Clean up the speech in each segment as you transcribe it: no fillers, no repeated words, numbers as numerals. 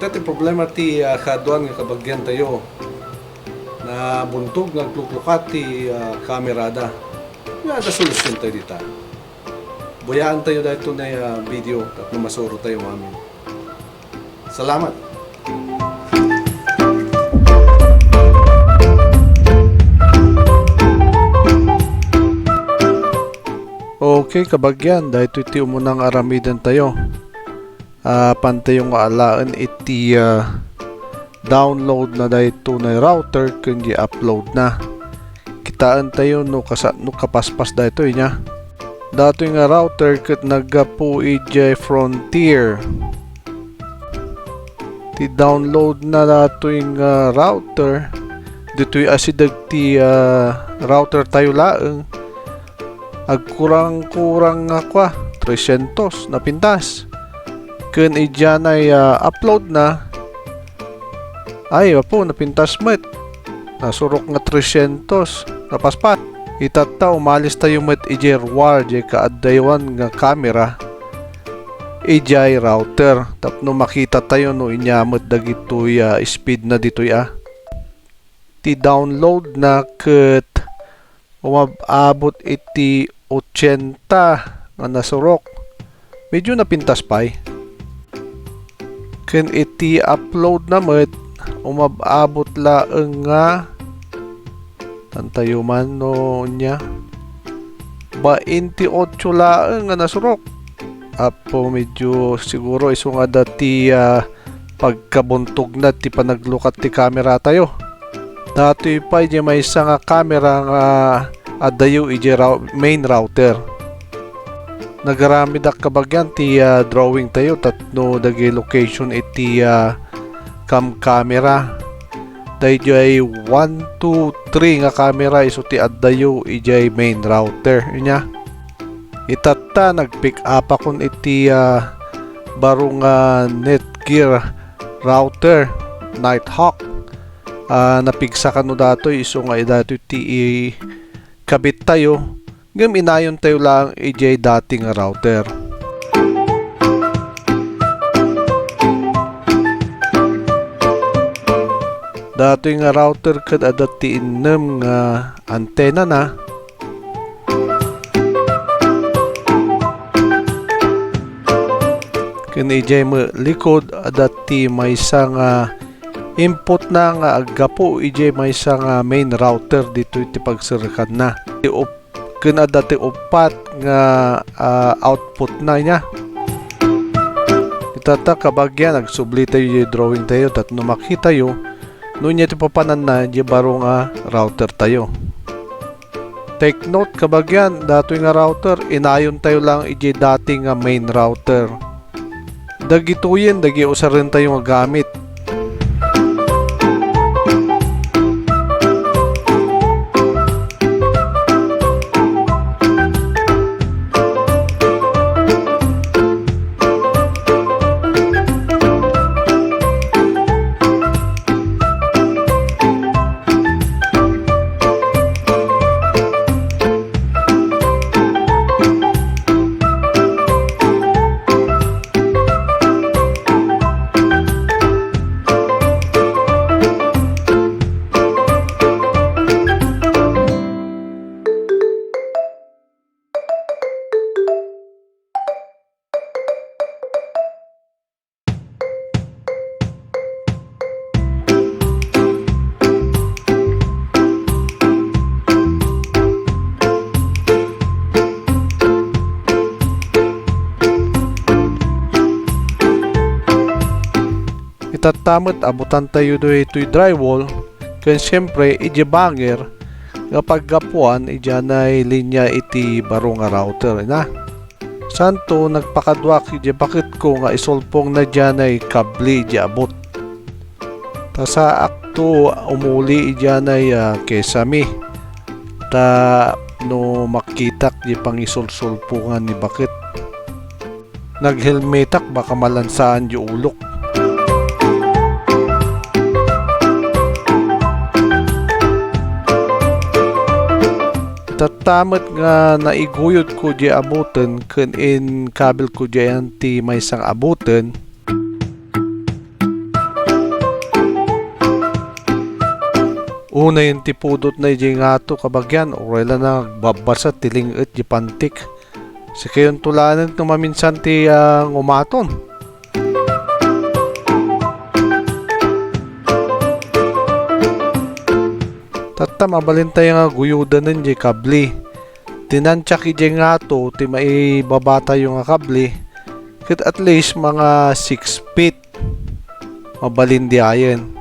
Dati problema ti kaduan nga kabagyan tayo na buntog nagkluklukat ti kamerada. Nga da solusyon tayo dita. Buyaan tayo dahil ito na video at masuro tayo mamin. Salamat! Okay kabagyan, dahil iti umunang aramidan tayo. Pantayong alaan iti download na dahil na router kundi upload na. Kitaan tayo no kapaspas dahil ito niya. Dato nga router kat nagapu ijay Frontier. Ti download na dato yung router. Dito yung asidag ti router tayo laeng. Agkurang-kurang nga kwa 300 na pintas. Kun idyan ay upload na. Ay po napintas met. Nasurok nga 300 napaspat. Itata umalis tayo met ijay war jay kaadaywan nga camera. Ijay router. Tapno makita tayo no inyamot dagitoy speed na ditoy Ti download na ket umabot iti 80 nga nasurok. Medyo napintas pa Ken iti upload na met umabot laeng nga tantayo man no nya 28 laeng nga nasurok. Apo medyo siguro iso nga dati pagkabuntog na ti panaglukat ti camera tayo. Dati pa ije may isa nga camera nga adayo ije main router. Nagaramid ak kabagyan ti drawing tayo tatno dagi location iti cam camera. Dahil ay 1, 2, 3 nga camera iso ti adayo ije main router nya. Itata nagpick up akon iti barong Netgear router Nighthawk. Napigsa ka no dato iso nga dato ti kabit tayo ngam inayon tayo lang ijay dating router. Dato nga router kad adati inem nga antena na. Ken ijay mo likod adati may isang input na nga agapo ijay may isang main router dito iti pagsirkan na. Ken adati upat nga output na niya. Itata kabagyan nagsubli tayo yung drawing tayo tatno makita yo no niya iti papanan na di baro nga router tayo. Take note kabagyan dato nga router inayon tayo lang ijay dating nga main router. Dagituyen dagi usarin tayo magamit. Itatamot abutan tayo do ito'y drywall ken syempre ije banger kapag gapuan ijan ay linya iti baro nga router na. Santo nagpakadwak ije bakit ko nga isolpong na dyan ay kabli ije abot. Ta akto umuli ijan ay kesami. Ta no makitak ije pangisolsolpungan ni bakit. Naghelmetak baka malansaan ije ulok. Tatamat nga naiguyod ko di abutan ken in kabel ko di anti may sang abutan Una yung tipudot na ijay nga to kabagyan, oray lang na babasa tilingat di pantik. Si kayon tulanan ng maminsan ti ngumaton. Tatta mabalintay nga guyudan ng di kabli. Tinansyak ijay nga to, ti maibabata yung kabli. Kit at least mga 6 feet. Mabalindi ayan.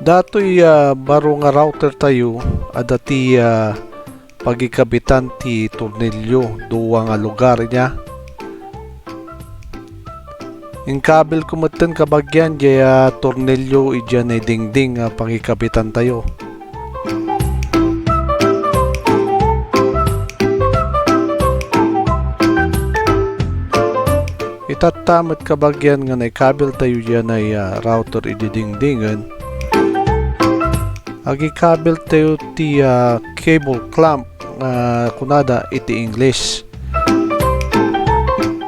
Dato'y baro nga router tayo, adati pagikabitan ti tornilyo, duwa nga lugar niya. Yung kabel kumatan kabagyan, jaya tornilyo idyan ay dingding pagikabitan tayo. Itatamat kabagyan nga na kabel tayo dyan ay router ididingdingan. Agi kabel tayo ti cable clamp kunada iti English.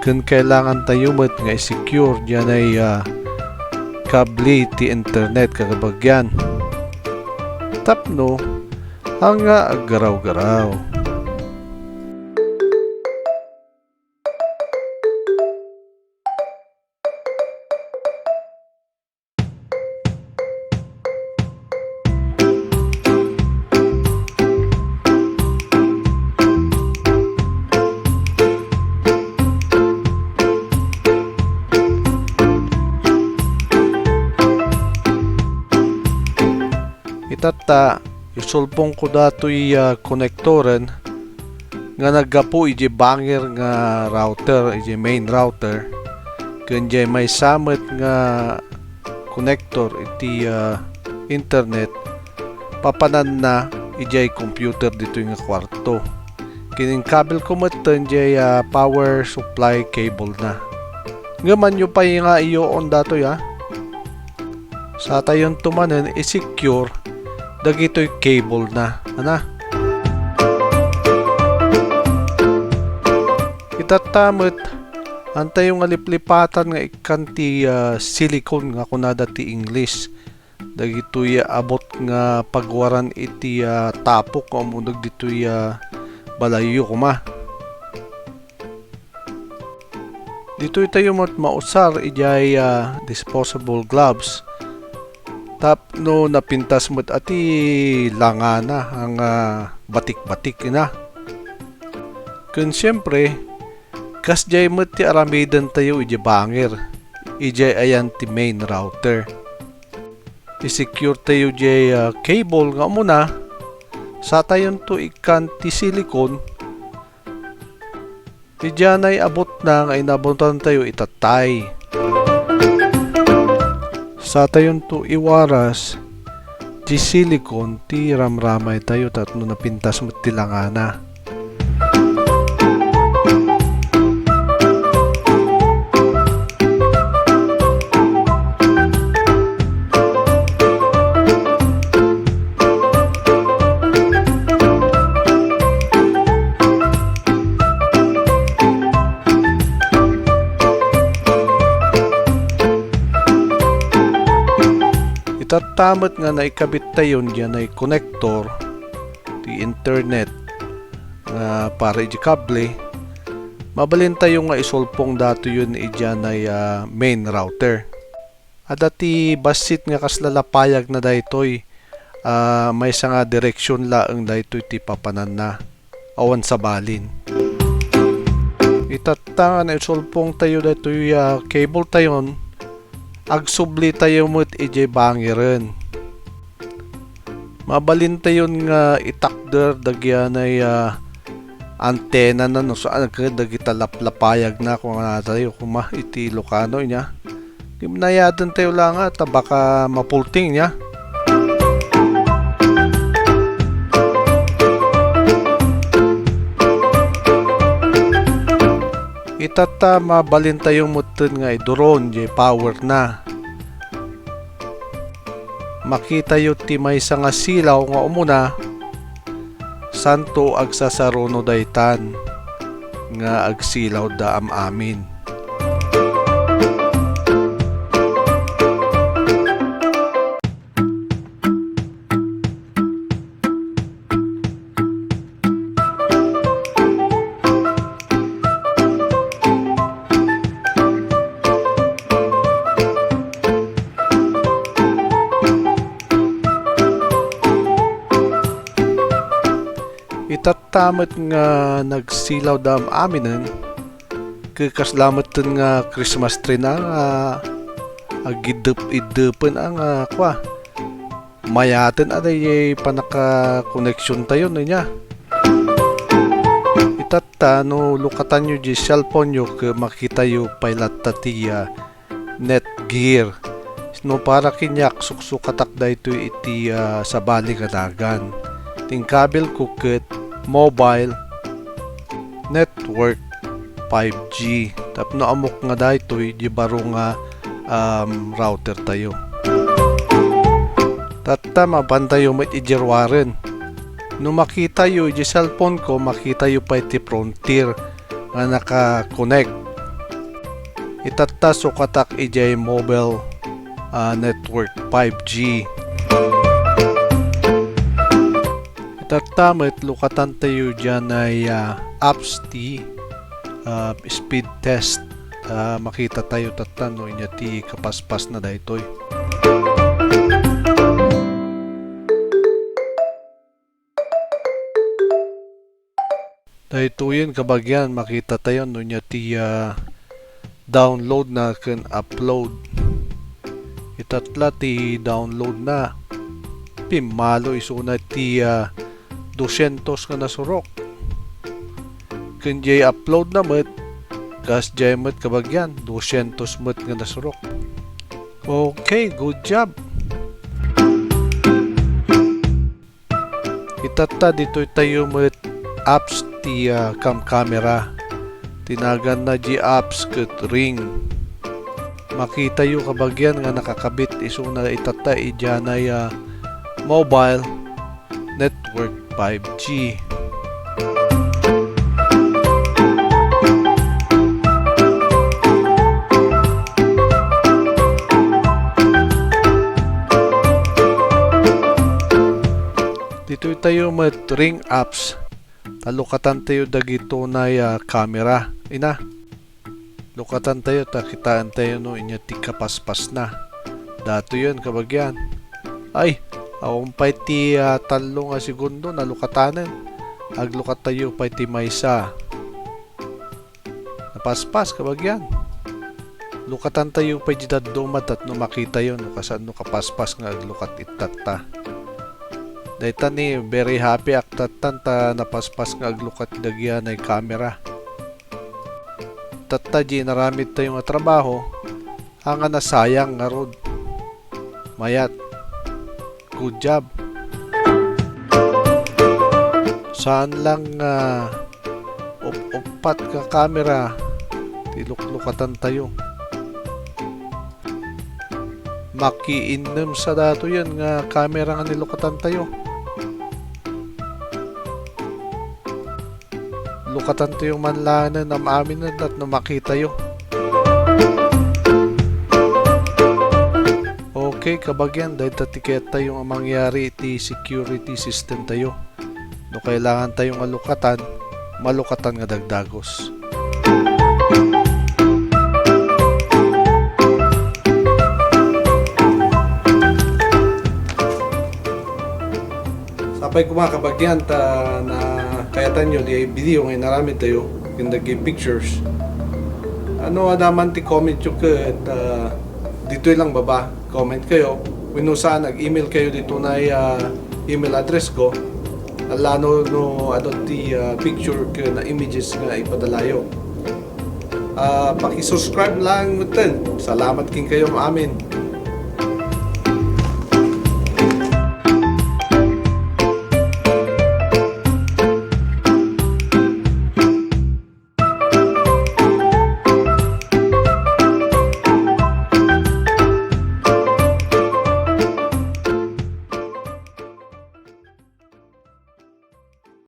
Kung kailangan tayo mat nga i-secure dyan ay kabli ti internet kakabagyan. Tapno ang agaraw-garaw. Itata, isulpong ko dato'y konektoren nga naggapo iji banger nga router, iji main router. Kanya may samot nga konektor iti internet, papanan na iji computer dito nga kwarto. Kining kabel ko matan iji power supply cable na. Ngaman nyo pa nga iyo on dato'y sa tayon tumanen i-secure dagito'y cable na, ana. Itatamot, antay yung aliplipatan nga ikanti silicone nga kunada ti English. Dagito'y abot nga pagwaran iti tapok o mundag dito'y balayo kuma. Dito'y tayo mausar ijay disposable gloves. Tapno napintas mo't ati langana ang batik-batik na. Kun siyempre, kasjay mo't ti aramidan tayo iji banger. Ijay ayan ti main router. I-secure tayo jay cable nga muna. Sa tayon to ikan ti silicone. Ijan ay abot na nga inabutan tayo itatay. Sa tayon to iwaras di silicone ti ramramay tayo tatno napintas mo tilangana. Itatamat nga na ikabit tayon dyan ay connector di internet nga para iji kable. Mabalin tayo nga isolpong dato yun dyan ay main router. At dati basit nga kaslalapayag na daytoy may isa nga direksyon laang daytoy ti papanan na awan sa balin. Itata na isolpong tayo daytoy cable tayon. Agsubli tayo mo't ije bangiren. Mabalin tayo nga itakder dagyan ay antena na no saan dagita laplapayag na kung tayo kuma iti Ilocano niya. Gimnayadan tayo lang at baka mapulting niya. Itata mabalin tayong mutun nga iduron jay power na. Makita yu ti may nga silaw nga umuna santo agsasaruno daytan nga agsilaw da amin. Itatamat nga nagsilaw dam aminen kakaslamat nga Christmas tree na agidep-idepen ang kwa mayaten aday panaka connection tayo niya. Itata no lukatan nyo di cellphone nyo makita yu pailat tati Netgear no para kinyak suksukatak da ito iti sa bali kadagan ting kabel kukit mobile network 5G tapno amok nga da ito di baro nga router tayo tata mabanda yu met ijerwaren no makita yu di cellphone ko makita yu pa iti frontier nga naka-connect itata sukatak ijay mobile network 5G itata met lukatan tayo dyan ay apps ti speed test makita tayo tata no inya ti kapaspas na daytoy daytoyen kabagyan makita tayo no inya ti download na kan upload itatla ti download na pimalo isuna ti 200 nga nasurok kun jay upload na met kas jay met kabagyan 200 met nga nasurok. Okay, good job. Itata dito tayo met apps ti camera tinagan na di apps ket ring makita yu kabagyan nga nakakabit isuna itata ijanay mobile network 5G dito tayo met ring apps talukatan tayo dagito na camera ina lukatan tayo takitaan tayo no inya ti kapaspas na dato yun kabagyan ay awang pa iti talo nga segundo na lukatanan aglukat tayo pa iti maysa napaspas kabagyan lukatan tayo pa iti dumat at no makita yun no kasan no kapaspas nga aglukat itata dayta ni very happy aktatan ta napaspas nga aglukat dagyan ay camera tata di naramid tayo nga trabaho hanga nasayang nga rod mayat good job saan lang upat ka camera tiluklukatan tayo makiinem sa dato yan nga camera nga nilukatan tayo lukatan tayo manlanan na maamin at na makita yo. Okay kabagyan dahil tatiket tayo ang mangyari iti security system tayo no kailangan tayong malukatan nga dagdagos. Sapay ko mga kabagyan na kayatan nyo di video ngayon naramid tayo kindagi pictures ano adaman ti comment nyo ket dito lang baba comment kayo winusa nag-email kayo dito na email address ko alano no adot ti picture ke na images nga ipadalayo paki-subscribe lang mutin salamat king kayo amin